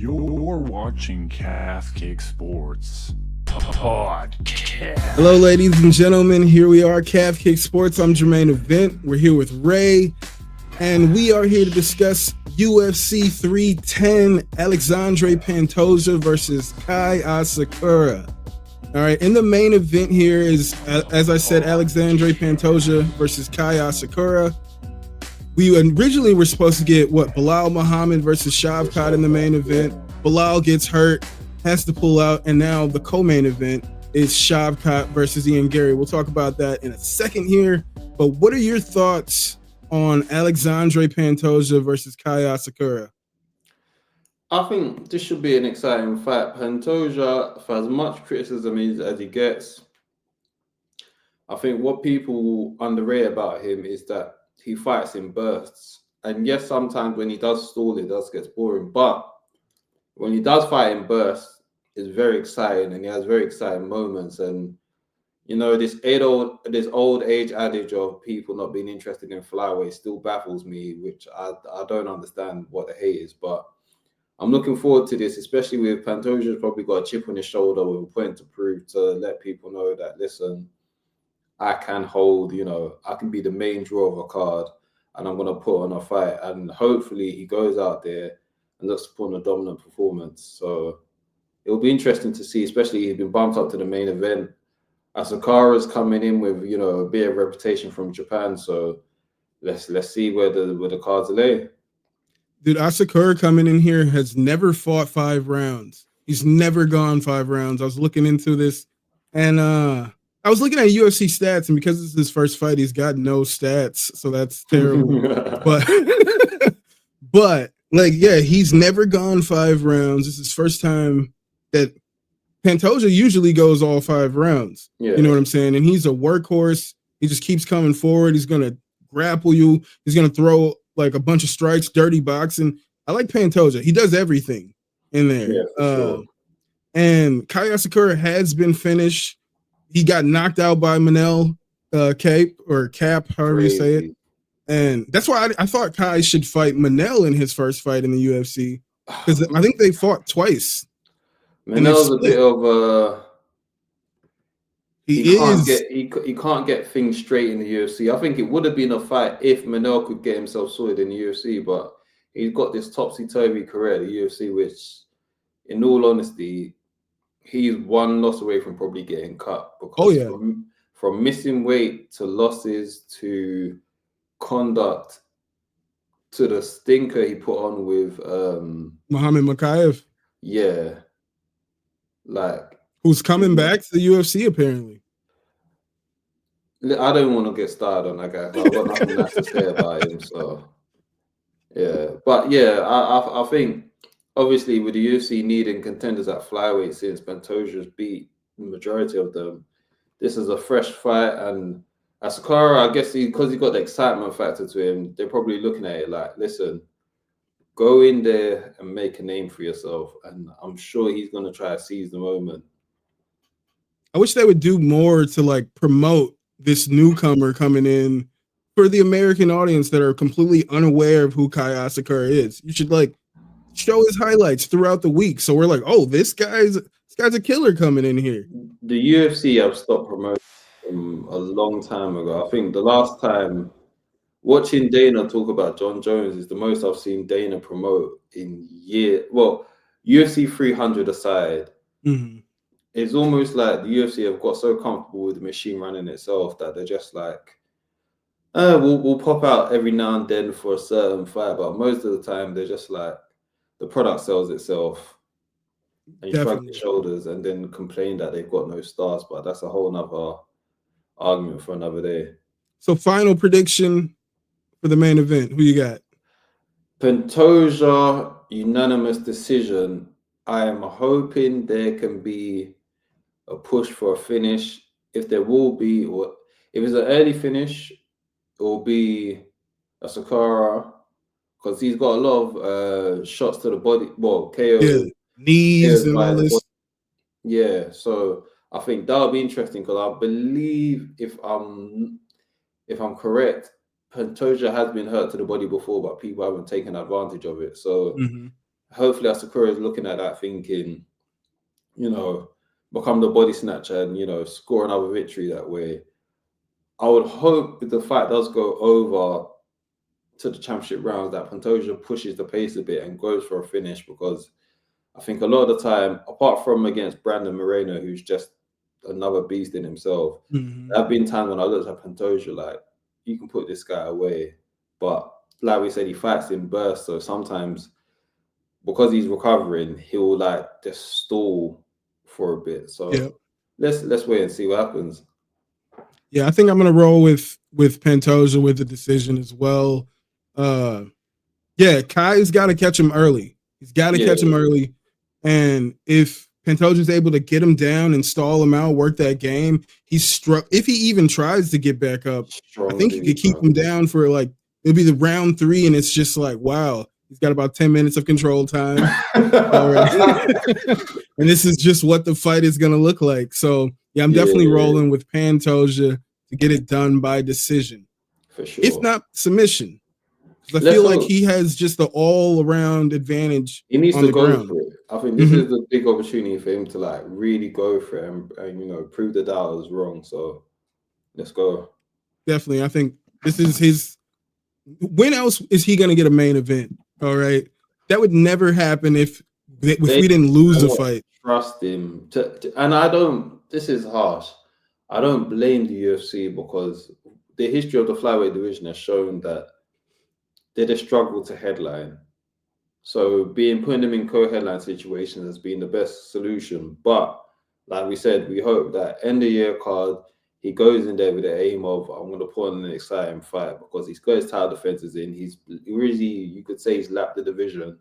You're watching Calf Kick Sports Podcast. Hello, ladies and gentlemen. Here we are, Calf Kick Sports. I'm Jermaine Event. We're here with Ray, and we are here to discuss UFC 310, Alexandre Pantoja versus Kai Asakura. All right, in the main event here is, as I said, Alexandre Pantoja versus Kai Asakura. We originally were supposed to get, Bilal Muhammad versus Shavkat in the main event. Bilal gets hurt, has to pull out, and now the co-main event is Shavkat versus Ian Garry. We'll talk about that in a second here, but what are your thoughts on Alexandre Pantoja versus Kai Asakura? I think this should be an exciting fight. Pantoja, for as much criticism as he gets, I think what people underrate about him is that he fights in bursts. And yes, sometimes when he does stall, it does get boring. But when he does fight in bursts, it's very exciting, and he has very exciting moments. And you know, this old age adage of people not being interested in flyweight still baffles me, which I don't understand what the hate is. But I'm looking forward to this, especially with Pantoja's probably got a chip on his shoulder with a point to prove, to let people know that, listen, I can hold, I can be the main draw of a card, and I'm going to put on a fight. And hopefully he goes out there and looks to put on a dominant performance. So it'll be interesting to see, especially he's been bumped up to the main event. Asakura's coming in with, a bit of reputation from Japan. So let's see where the cards lay. Dude, Asakura coming in here has never fought 5 rounds. He's never gone 5 rounds. I was looking into this, and I was looking at UFC stats, and because it's his first fight, he's got no stats, so that's terrible. but he's never gone 5 rounds. This is his first time that Pantoja usually goes all 5 rounds. Yeah. You know what I'm saying? And he's a workhorse. He just keeps coming forward. He's gonna grapple you. He's gonna throw like a bunch of strikes, dirty boxing. I like Pantoja. He does everything in there. Yeah, sure. And Kai Asakura has been finished. He got knocked out by Manel Cap, however you say it. And that's why I thought Kai should fight Manel in his first fight in the UFC, because I think they fought twice. Manel's a bit of he can't get things straight in the UFC. I think it would have been a fight if Manel could get himself sorted in the UFC, but he's got this topsy-turvy career at the UFC, which, in all honesty, he's one loss away from probably getting cut. Because from missing weight to losses to conduct to the stinker he put on with Muhammad Makayev. Yeah. Who's coming back to the UFC apparently. I don't want to get started on that guy. I've got nothing nice to say about him. So yeah. But yeah, I think obviously with the UFC needing contenders at flyweight since Pantoja's beat the majority of them, this is a fresh fight. And Asakura, I guess because he got the excitement factor to him, they're probably looking at it like, listen, go in there and make a name for yourself. And I'm sure he's going to try to seize the moment. I wish they would do more to promote this newcomer coming in for the American audience that are completely unaware of who Kai Asakura is. You should show his highlights throughout the week, so we're like, oh, this guy's a killer coming in here. The UFC have stopped promoting him a long time ago. I think the last time watching Dana talk about John Jones is the most I've seen Dana promote in years. Well, UFC 300 aside, it's almost like the UFC have got so comfortable with the machine running itself that they're just like, we'll pop out every now and then for a certain fight, but most of the time they're just like, the product sells itself, and you shrug your shoulders and then complain that they've got no stars. But that's a whole nother argument for another day. So final prediction for the main event. Who you got? Pantoja, unanimous decision. I am hoping there can be a push for a finish. If there will be, or if it's an early finish, it will be Asakura, because he's got a lot of shots to the body. Well, KO, knees and all this. Yeah, so I think that'll be interesting, because I believe, if I'm correct, Pantoja has been hurt to the body before, but people haven't taken advantage of it. So hopefully Asakura is looking at that thinking, become the body snatcher and, score another victory that way. I would hope if the fight does go over to the championship rounds that Pantoja pushes the pace a bit and goes for a finish, because I think a lot of the time, apart from against Brandon Moreno, who's just another beast in himself, there have been times when I looked at Pantoja like, you can put this guy away. But like we said, he fights in bursts, so sometimes because he's recovering, he'll like just stall for a bit. So let's wait and see what happens. Yeah, I think I'm gonna roll with Pantoja with the decision as well. Kai's got to catch him early. He's got to catch him early, and if Pantoja's able to get him down and stall him out, work that game, he's struck. If he even tries to get back up, I think he could keep him down for like it'll be the round 3, and it's just like, wow, he's got about 10 minutes of control time. All right. And this is just what the fight is gonna look like. So I'm definitely rolling with Pantoja to get it done by decision, for sure. If not submission. Because I feel like he has just the all-around advantage. He needs to go for it. I think this is the big opportunity for him to like really go for it and prove the doubters wrong. So let's go. Definitely, I think this is his. When else is he going to get a main event? All right, that would never happen if we didn't lose a fight. Trust him, and I don't. This is harsh. I don't blame the UFC because the history of the flyweight division has shown that they just struggle to headline. So putting them in co-headline situations has been the best solution. But like we said, we hope that end of year card, he goes in there with the aim of, I'm going to put on an exciting fight, because he's got his title defenses in. He's really, you could say he's lapped the division.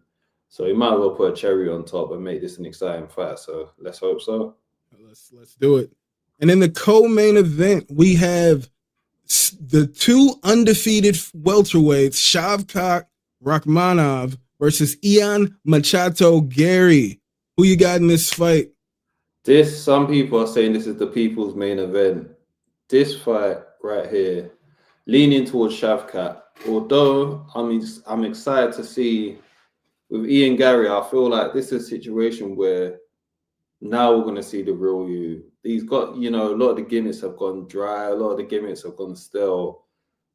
So he might as well put a cherry on top and make this an exciting fight. So let's hope so. Let's do it. And in the co-main event, we have the 2 undefeated welterweights, Shavkat Rakhmonov versus Ian Machado Garry. Who you got in this fight? Some people are saying this is the people's main event. This fight right here, leaning towards Shavkat. Although I'm excited to see with Ian Garry, I feel like this is a situation where now we're going to see the real you. He's got, a lot of the gimmicks have gone dry, a lot of the gimmicks have gone stale.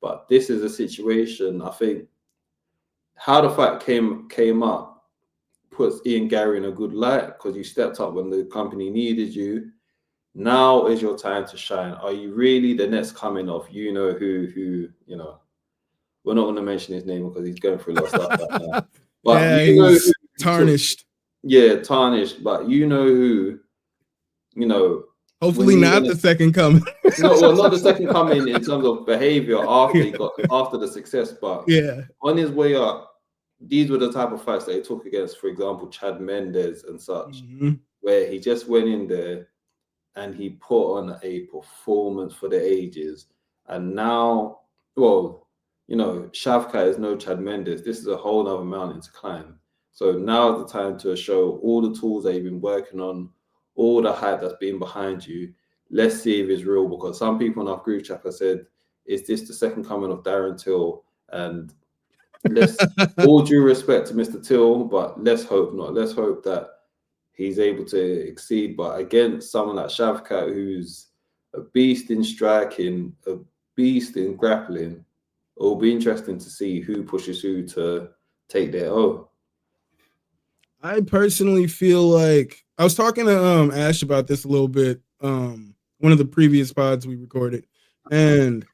But this is a situation, I think, how the fight came up puts Ian Garry in a good light, because you stepped up when the company needed you. Now is your time to shine. Are you really the next coming of who, we're not going to mention his name because he's going through a lot of stuff right now. But he's tarnished. Tarnished. But who, hopefully not the second coming. not the second coming in terms of behavior after the success, but on his way up, these were the type of fights that he took against, for example, Chad Mendes and such, where he just went in there and he put on a performance for the ages. And now, Shavkat is no Chad Mendes. This is a whole other mountain to climb. So now is the time to show all the tools that you've been working on, all the hype that's been behind you. Let's see if it's real, because some people in our group chat have said, is this the second coming of Darren Till? And let's all due respect to Mr. Till, but let's hope not. Let's hope that he's able to exceed. But against someone like Shavkat, who's a beast in striking, a beast in grappling, it will be interesting to see who pushes who to take their own. I personally feel like I was talking to Ash about this a little bit, one of the previous pods we recorded, and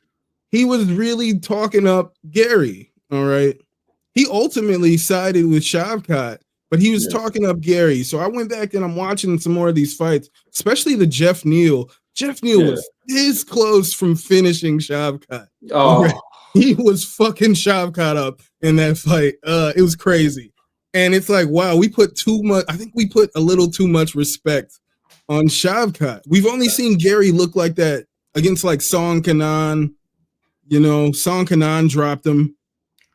he was really talking up Garry. All right, he ultimately sided with Shavkat, but he was talking up Garry. So I went back and I'm watching some more of these fights, especially the Jeff Neal. Jeff Neal was this close from finishing Shavkat. Oh, he was fucking Shavkat up in that fight. It was crazy. And it's like, wow, we put too much. I think we put a little too much respect on Shavkat. We've only seen Garry look like that against like Song Kanan. Song Kanan dropped him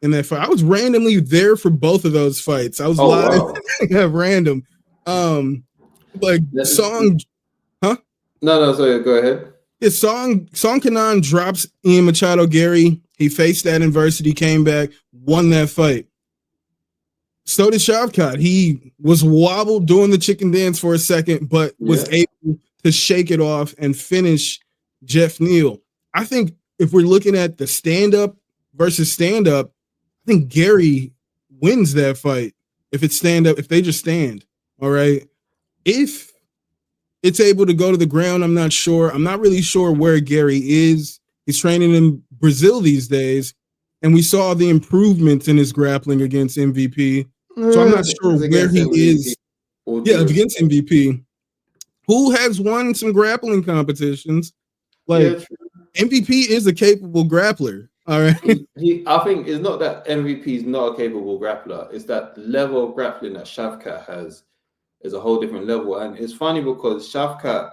in that fight. I was randomly there for both of those fights. I was live at random. Like Song, huh? No, sorry, go ahead. Yeah, Song Kanan drops Ian Machado Garry. He faced that adversity, came back, won that fight. So did Shavkat. He was wobbled doing the chicken dance for a second, but was able to shake it off and finish Jeff Neal. I think if we're looking at the stand-up versus stand-up, I think Garry wins that fight. If it's stand-up, if they just stand, all right? If it's able to go to the ground, I'm not sure. I'm not really sure where Garry is. He's training in Brazil these days, and we saw the improvements in his grappling against MVP. So I'm not sure where he is. Yeah, against MVP, who has won some grappling competitions. Like MVP is a capable grappler. All right. I think it's not that MVP is not a capable grappler. It's that the level of grappling that Shavkat has is a whole different level. And it's funny because Shavkat,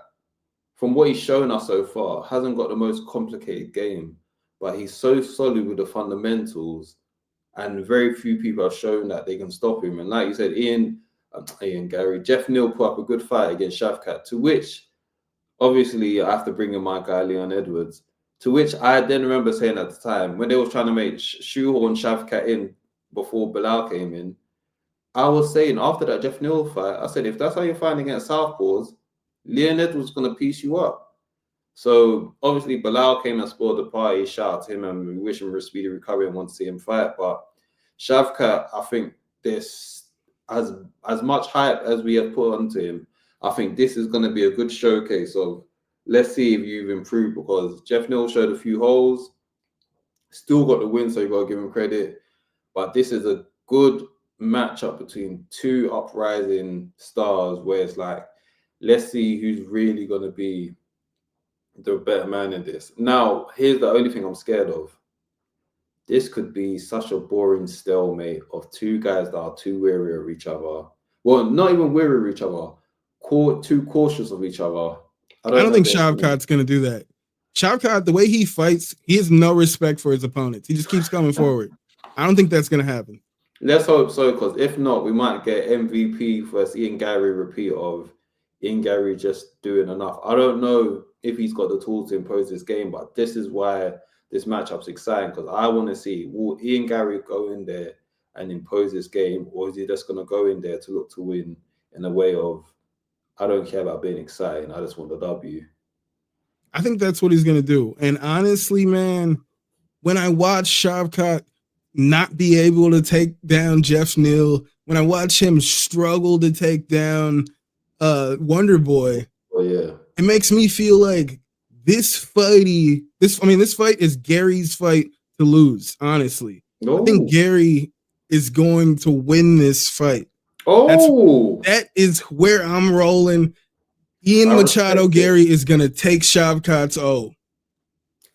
from what he's shown us so far, hasn't got the most complicated game, but he's so solid with the fundamentals, and very few people have shown that they can stop him. And like you said, Ian Garry, Jeff Neal put up a good fight against Shavkat, to which, obviously, I have to bring in my guy, Leon Edwards, to which I then remember saying at the time, when they were trying to make shoehorn Shavkat in before Bilal came in, I was saying after that Jeff Neal fight, I said, if that's how you're fighting against southpaws, Leon Edwards going to piece you up. So obviously Bilal came and spoiled the party. Shout out to him, and we wish him a speedy recovery and want to see him fight. But Shavkat, I think this, as much hype as we have put onto him, I think this is going to be a good showcase of, let's see if you've improved, because Jeff Neal showed a few holes, still got the win, so you got to give him credit. But this is a good matchup between two uprising stars where it's like, let's see who's really going to be the better man in this. Now, here's the only thing I'm scared of. This could be such a boring stalemate of two guys that are too weary of each other. Well, not even weary of each other, too cautious of each other. I don't think Shavkat's going to do that. Shavkat, the way he fights, he has no respect for his opponents. He just keeps coming forward. I don't think that's going to happen. Let's hope so, because if not, we might get MVP versus Ian Garry repeat of Ian Garry just doing enough. I don't know if he's got the tools to impose this game, but this is why this matchup's exciting, because I want to see, will Ian Garry go in there and impose this game, or is he just going to go in there to look to win in a way of, I don't care about being exciting, I just want the W? I think that's what he's going to do. And honestly, man, when I watch Shavkat not be able to take down Jeff Neal, when I watch him struggle to take down Wonder Boy, it makes me feel like this fight is Gary's fight to lose, honestly. I think Garry is going to win this fight. That is where I'm rolling. Machado Garry is going to take Shavkat's O.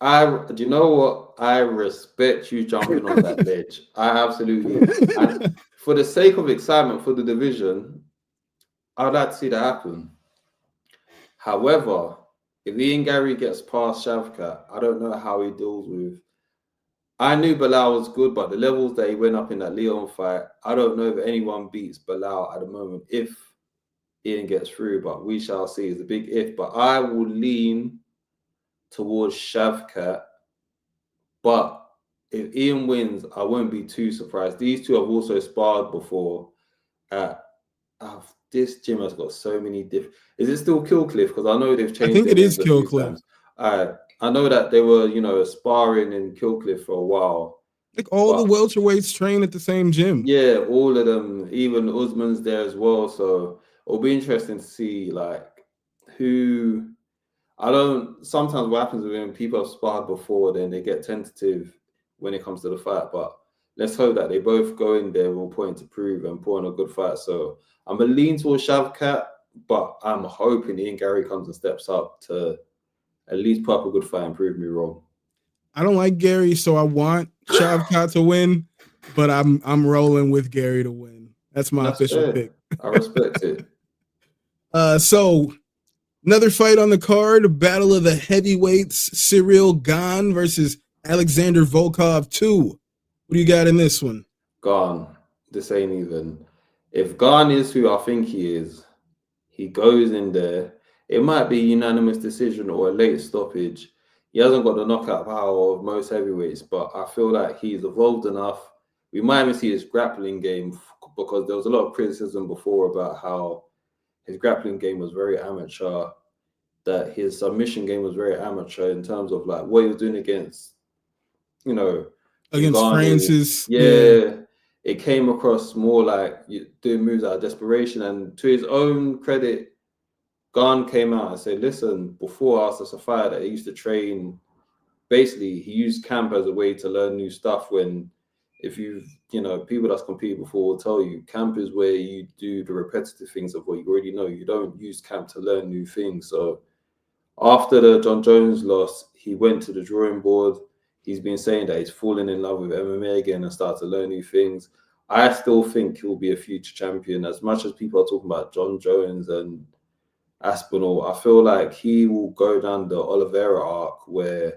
Do you know what? I respect you jumping on that ledge. I absolutely. And for the sake of excitement for the division, I'd like to see that happen. However, if Ian Garry gets past Shavkat, I don't know how he deals with. I knew Bilal was good, but the levels that he went up in that Leon fight, I don't know if anyone beats Bilal at the moment if Ian gets through, but we shall see. It's a big if, but I will lean towards Shavkat. But if Ian wins, I won't be too surprised. These two have also sparred before. This gym has got so many different. Is it still Killcliff? Because I know they've changed. I think it is Killcliff. I know that they were, sparring in Killcliff for a while. Like all the welterweights train at the same gym. Yeah, all of them. Even Usman's there as well. So it'll be interesting to see who. Sometimes what happens when people have sparred before, then they get tentative when it comes to the fight. But let's hope that they both go in there with a point to prove and put on a good fight. So I'm going to lean towards Shavkat, but I'm hoping Ian Garry comes and steps up to at least put up a good fight and prove me wrong. I don't like Garry, so I want Shavkat to win, but I'm rolling with Garry to win. That's my official pick. I respect it. So another fight on the card, Battle of the Heavyweights, Cyril Gane versus Alexander Volkov 2. What do you got in this one? Gane. This ain't even. If Gane is who I think he is, he goes in there. It might be a unanimous decision or a late stoppage. He hasn't got the knockout power of most heavyweights, but I feel like he's evolved enough. We might even see his grappling game because there was a lot of criticism before about how his grappling game was very amateur, that his submission game was very amateur in terms of like what he was doing against, against Ngannou. Francis. Yeah, it came across more like doing moves out of desperation. And to his own credit, Gane came out and said, listen, before us as a fighter, he used to train. Basically, he used camp as a way to learn new stuff. When if people that's competed before will tell you, camp is where you do the repetitive things of what you already know. You don't use camp to learn new things. So after the John Jones loss, he went to the drawing board. He's been saying that he's fallen in love with MMA again and started to learn new things. I still think he'll be a future champion. As much as people are talking about John Jones and Aspinall, I feel like he will go down the Oliveira arc, where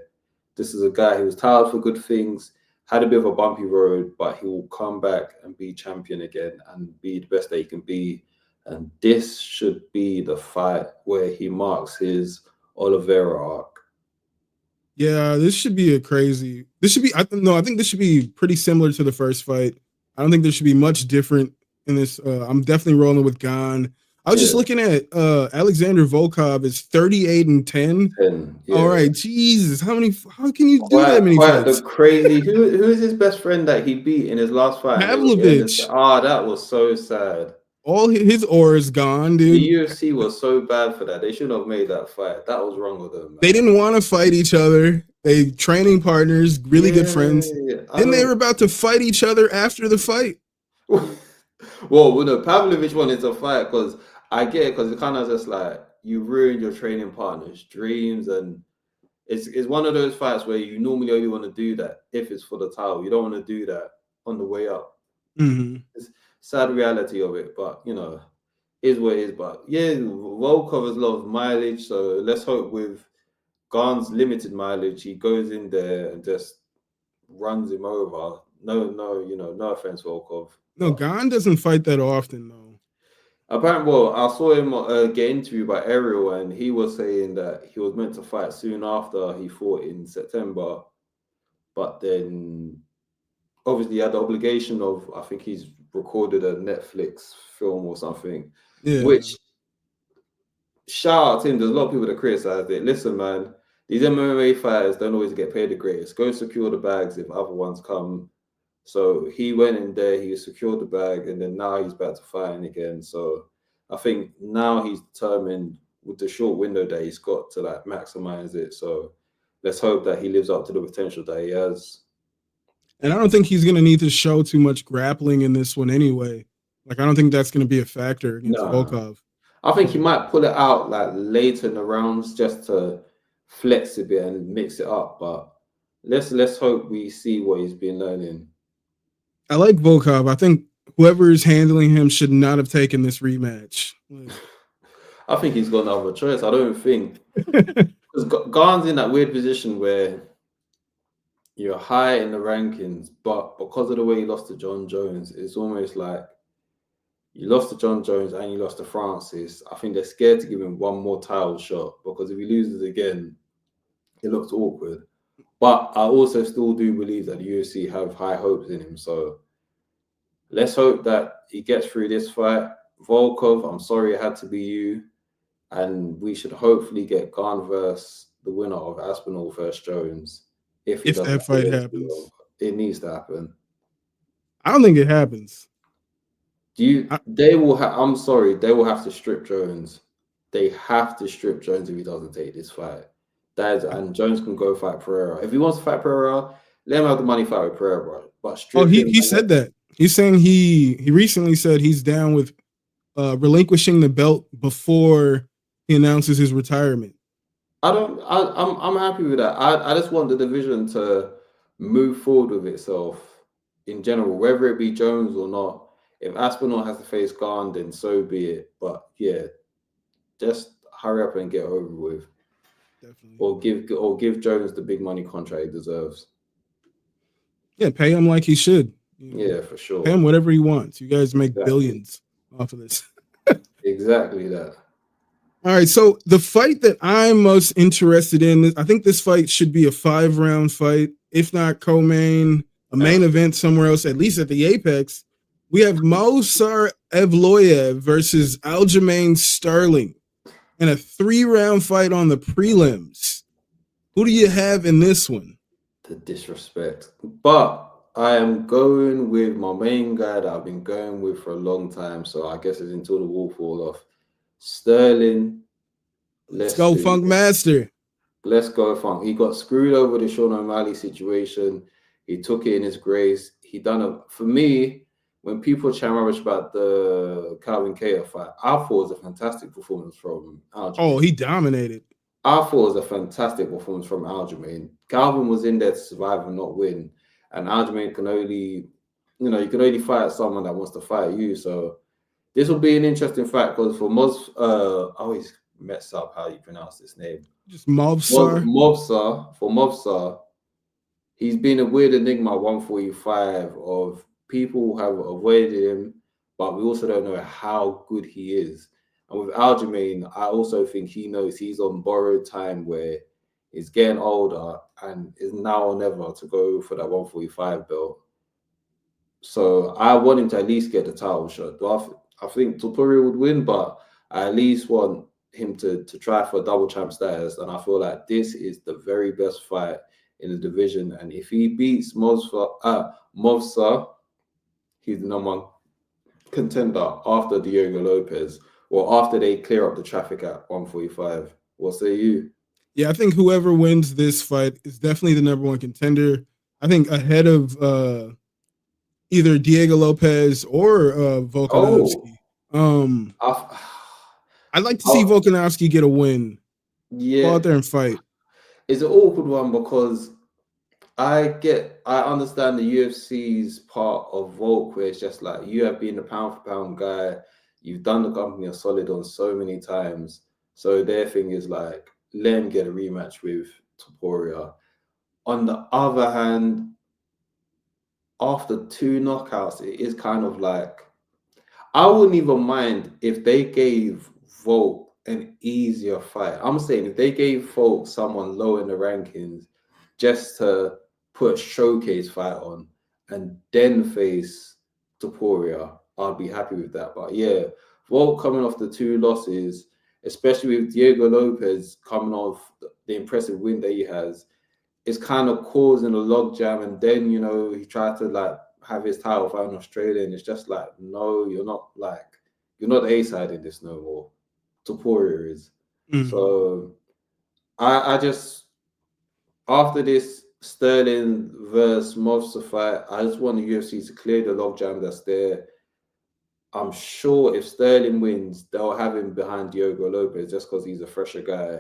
this is a guy who was tired for good things, had a bit of a bumpy road, but he will come back and be champion again and be the best that he can be. And this should be the fight where he marks his Oliveira arc. Yeah, this should be I think this should be pretty similar to the first fight. I don't think there should be much different in this. I'm definitely rolling with Gane. I was just looking at Alexander Volkov is 38-10. Yeah. All right, Jesus, how can you do that many fights? The crazy. Who is his best friend that he beat in his last fight? Pavlovich. That was so sad. All his aura is gone, dude. The UFC was so bad for that. They shouldn't have made that fight. That was wrong with them, man. They didn't want to fight each other. They training partners, really good friends. Then they were about to fight each other after the fight. Well, no, Pavlovich wanted to fight because I get it, because it kind of just like you ruined your training partner's dreams, and it's one of those fights where you normally only want to do that if it's for the title. You don't want to do that on the way up. Mm-hmm. It's sad reality of it, but is what it is. But yeah, Volkov has a lot of mileage, so let's hope with Gane's limited mileage, he goes in there and just runs him over. No offense, Volkov. No, Gane doesn't fight that often, though. Apparently, I saw him get interviewed by Ariel, and he was saying that he was meant to fight soon after he fought in September, but then obviously he had the obligation of, I think he's recorded a Netflix film or something, which, shout out to him. There's a lot of people that criticize it. Listen, man, these MMA fighters don't always get paid the greatest. Go secure the bags if other ones come. So he went in there, he secured the bag, and then now he's back to fighting again. So I think now he's determined with the short window that he's got to like maximize it. So let's hope that he lives up to the potential that he has. And I don't think he's going to need to show too much grappling in this one anyway. Like, I don't think that's going to be a factor against Volkov. I think he might pull it out like later in the rounds just to flex a bit and mix it up. But let's hope we see what he's been learning. I like Volkov. I think whoever is handling him should not have taken this rematch. I think he's got another choice. I don't think. Because Gane's in that weird position where you're high in the rankings, but because of the way he lost to John Jones, it's almost like you lost to John Jones and you lost to Francis. I think they're scared to give him one more title shot, because if he loses again, it looks awkward. But I also still do believe that the UFC have high hopes in him. So let's hope that he gets through this fight. Volkov, I'm sorry it had to be you. And we should hopefully get Gane versus the winner of Aspinall versus Jones. If that fight happens. It needs to happen. I don't think it happens. They will have to strip Jones. They have to strip Jones if he doesn't take this fight. And Jones can go fight Pereira. If he wants to fight Pereira, let him have the money fight with Pereira. But he said that. He's saying he recently said he's down with relinquishing the belt before he announces his retirement. I'm happy with that. I just want the division to move forward with itself in general, whether it be Jones or not. If Aspinall has to face Gane, then so be it. But yeah, just hurry up and get over with. Definitely. Or give Jones the big money contract he deserves. Yeah, pay him like he should. Yeah, for sure. Pay him whatever he wants. You guys make billions off of this. Exactly that. All right, so the fight that I'm most interested in, I think this fight should be a 5-round fight, if not co-main, a main event somewhere else, at least at the Apex. We have Movsar Evloev versus Aljamain Sterling in a 3-round fight on the prelims. Who do you have in this one? The disrespect. But I am going with my main guy that I've been going with for a long time. So I guess it's until the wall fall off. Sterling. Let's go, Funk Master. Let's go, Funk. He got screwed over the Sean O'Malley situation. He took it in his grace. He done it. For me, when people chat rubbish about the Calvin Kattar fight, I thought it was a fantastic performance from Aljamain. Oh, he dominated. I thought it was a fantastic performance from Aljamain. Calvin was in there to survive and not win. And Aljamain can only, you can only fight someone that wants to fight you. So this will be an interesting fight because for Moz, I always mess up how you pronounce this name. Just Movsar. Movsar, he's been a weird enigma 145 of people have avoided him, but we also don't know how good he is. And with Aljamain, I also think he knows he's on borrowed time where he's getting older and is now or never to go for that 145 belt. So I want him to at least get the title shot. I think Topuria would win, but I at least want him to try for a double champ status. And I feel like this is the very best fight in the division. And if he beats Movsar, he's the number one contender after Diego Lopez or after they clear up the traffic at 145. What say you? Yeah, I think whoever wins this fight is definitely the number one contender. I think ahead of either Diego Lopez or Volkanovski. I'd like to see Volkanovski get a win. Yeah, go out there and fight. It's an awkward one because I understand the UFC's part of Volk, where it's just like you have been a pound for pound guy. You've done the company a solid on so many times. So their thing is like, let him get a rematch with Topuria. On the other hand, after 2 knockouts, it is kind of like, I wouldn't even mind if they gave Volk an easier fight. I'm saying if they gave Volk someone low in the rankings just to put a showcase fight on and then face Topuria, I'd be happy with that. But yeah, Volk coming off the 2 losses, especially with Diego Lopez coming off the impressive win that he has, it's kind of causing a logjam. And then, he tried to like have his title fight in Australia, and it's just like, no, you're not the A-side in this no more. Topuria is. Mm-hmm. So I just, after this Sterling versus Movsar fight, I just want the UFC to clear the logjam that's there. I'm sure if Sterling wins, they'll have him behind Diego Lopez just because he's a fresher guy.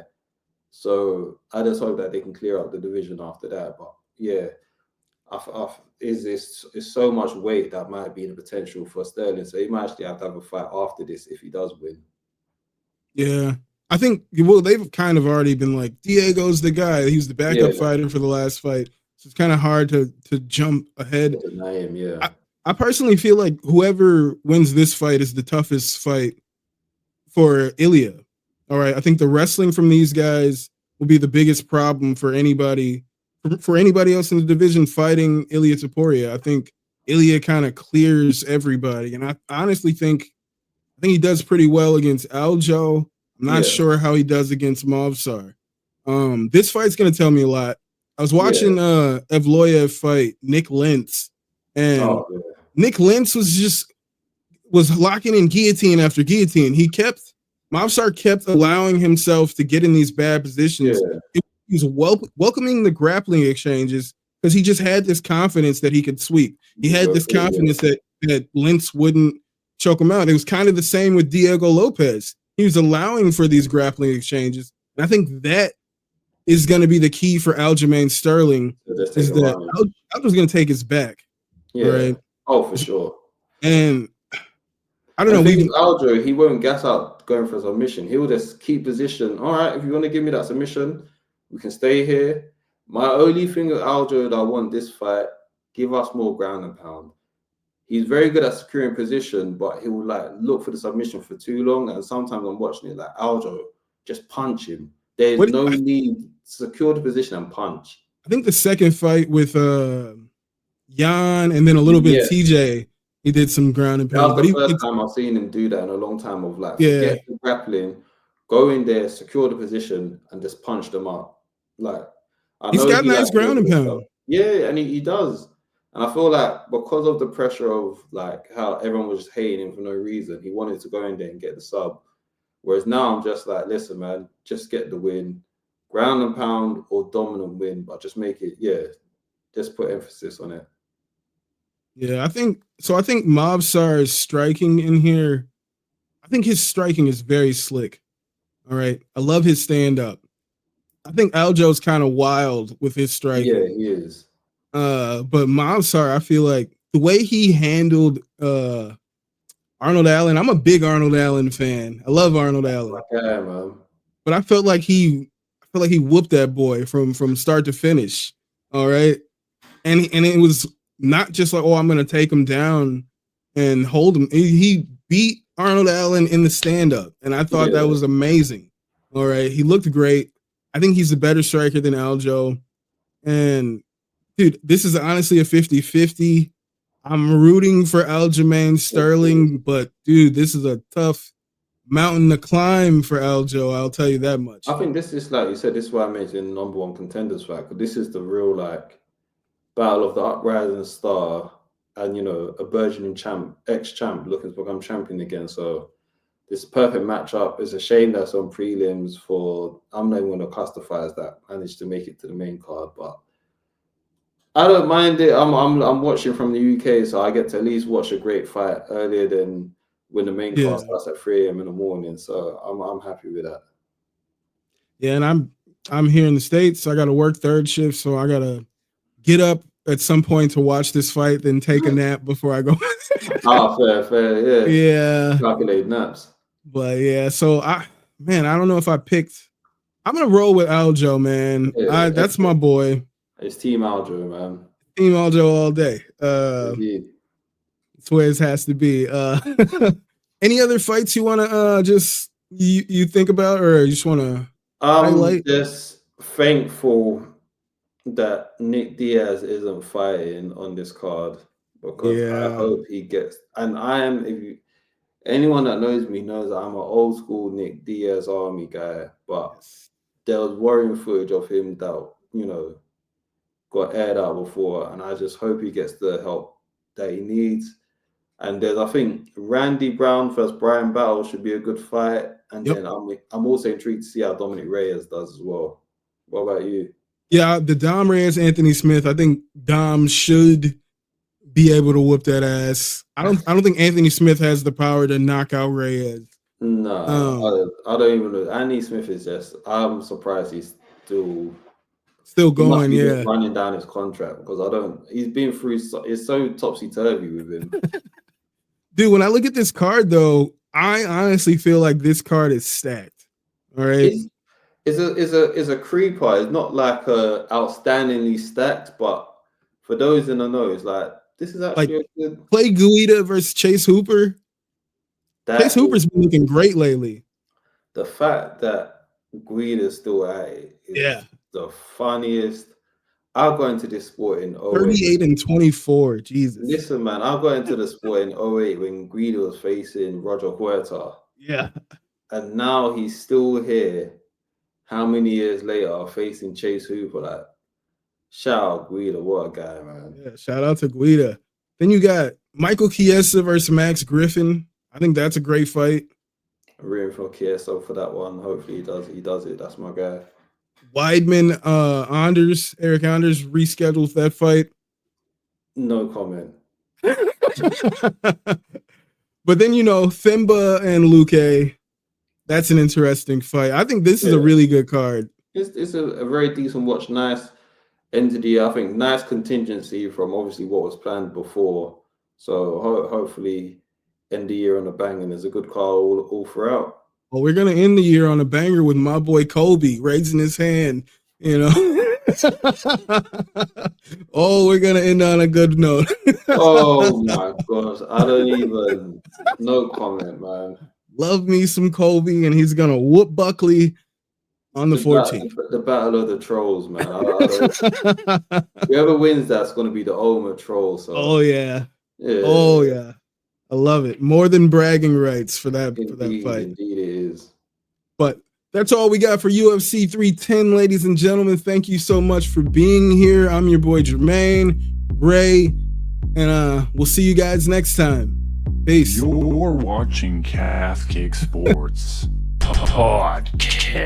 So I just hope that they can clear up the division after that. But yeah, it's so much weight that might be the potential for Sterling. So he might actually have to have a fight after this if he does win. Yeah. I think, they've kind of already been like, Diego's the guy. He's the backup fighter for the last fight. So it's kind of hard to jump ahead. I personally feel like whoever wins this fight is the toughest fight for Ilya. All right. I think the wrestling from these guys will be the biggest problem for anybody else in the division fighting Ilya Topuria. I think Ilya kind of clears everybody. And I honestly think he does pretty well against Aljo. I'm not sure how he does against Movsar. This fight's going to tell me a lot. I was watching Evloev fight Nick Lentz, and Nick Lentz was locking in guillotine after guillotine. Movsar kept allowing himself to get in these bad positions. He was welcoming the grappling exchanges because he just had this confidence that he could sweep. He had this confidence that Lentz wouldn't choke him out. It was kind of the same with Diego Lopez. He was allowing for these grappling exchanges. And I think that is going to be the key for Aljamain Sterling, is that Aljo's going to take his back. Yeah. Right? Oh, for sure. And I don't know. With Aljo, he won't gas out going for a submission. He will just keep position. All right, if you want to give me that submission, we can stay here. My only thing with Aljo that I want this fight, give us more ground and pound. He's very good at securing position, but he will look for the submission for too long. And sometimes I'm watching it like, Aljo, just punch him. There's no need. Secure the position and punch. I think the second fight with Jan and then a little bit TJ, He did some ground and That pound, was but the first time I've seen him do that in a long time. Of like, yeah, forget the grappling, go in there, secure the position, and just punch them up. Like, I he's know got he nice likes to ground and do stuff. pound. Yeah, and he does. And I feel like because of the pressure of like how everyone was just hating him for no reason, he wanted to go in there and get the sub. Whereas now I'm just like, listen, man, just get the win, ground and pound or dominant win, but just make it, just put emphasis on it. Yeah, I think so. I think Mobsar's striking in here. I think his striking is very slick. All right, I love his stand up. I think Aljo's kind of wild with his striking. Yeah, he is. But Mobsar, I feel like the way he handled Arnold Allen. I'm a big Arnold Allen fan. I love Arnold Allen. Yeah, man. But I felt like he whooped that boy from start to finish. All right. And it was not just like, oh, I'm gonna take him down and hold him. He beat Arnold Allen in the stand-up, and I thought that was amazing. All right. He looked great. I think he's a better striker than Aljo. And dude, this is honestly a 50-50. I'm rooting for Aljamain Sterling, but dude, this is a tough mountain to climb for Aljo. I'll tell you that much. I think this is, like you said, this is why I mentioned number one contenders fight. Because this is the real like battle of the uprising star and a burgeoning champ, ex-champ looking to become champion again. So this perfect matchup. It's a shame that's on prelims for. I'm not even going to classify as that managed to make it to the main card, but I don't mind it. I'm watching from the UK, so I get to at least watch a great fight earlier than when the main card starts at 3 a.m. in the morning. So I'm happy with that. Yeah, and I'm here in the States. So I got to work third shift, so I got to get up at some point to watch this fight, then take a nap before I go. Fair, yeah. Yeah. Calculate naps. But yeah, so I don't know if I picked. I'm gonna roll with Aljo, man. Yeah, That's my boy. It's Team Aljo, man. Team Aljo all day. Indeed. That's where it has to be. Any other fights you want to just you think about, or you just want to highlight? I'm just thankful that Nick Diaz isn't fighting on this card because I hope he gets. And I am. Anyone that knows me knows that I'm an old school Nick Diaz army guy, but there was worrying footage of him that got aired out before, and I just hope he gets the help that he needs. And there's, I think, Randy Brown versus Brian Battle should be a good fight. And then I'm also intrigued to see how Dominic Reyes does as well. What about you? Yeah, the Dom Reyes, Anthony Smith. I think Dom should be able to whoop that ass. I don't think Anthony Smith has the power to knock out Reyes. No, I don't even know. Anthony Smith is just. I'm surprised he's still going. Yeah, running down his contract because he's been through. It's so topsy turvy with him. Dude, when I look at this card, though, I honestly feel like this card is stacked. All right. It's a creeper. It's not like outstandingly stacked, but for those in the know, it's like this is actually like, a good Clay Guida versus Chase Hooper. Chase Hooper's been looking great lately. The fact that Guida's still at it is the funniest. I'll go into this sport in 38 and 24. Jesus. Listen, man, I'll go into the sport in 08 when Guida was facing Roger Huerta. Yeah. And now he's still here. How many years later facing Chase Hooper? Like, shout out Guida. What a guy, man. Yeah, shout out to Guida. Then you got Michael Chiesa versus Max Griffin. I think that's a great fight. I'm rooting for Chiesa for that one. Hopefully he does it. That's my guy. Weidman, Eric Anders rescheduled that fight. No comment. But then, Themba and Luque, that's an interesting fight. I think this is a really good card. It's a very decent watch. Nice end of the year. I think nice contingency from obviously what was planned before. So hopefully end the year on a bang, and there's a good card all throughout. Well, we're going to end the year on a banger with my boy Kobe raising his hand, Oh, we're going to end on a good note. Oh, my gosh. I don't even... No comment, man. Love me some Kobe, and he's going to whoop Buckley on the 14th. The battle of the trolls, man. Whoever wins, that's going to be the ultimate troll. So. Oh, yeah. Yeah. Oh yeah, I love it. More than bragging rights for that fight. Indeed, it is. But that's all we got for UFC 310, ladies and gentlemen. Thank you so much for being here. I'm your boy Jermaine, Ray, and we'll see you guys next time. Peace. You're watching Calf Kick Sports Podcast.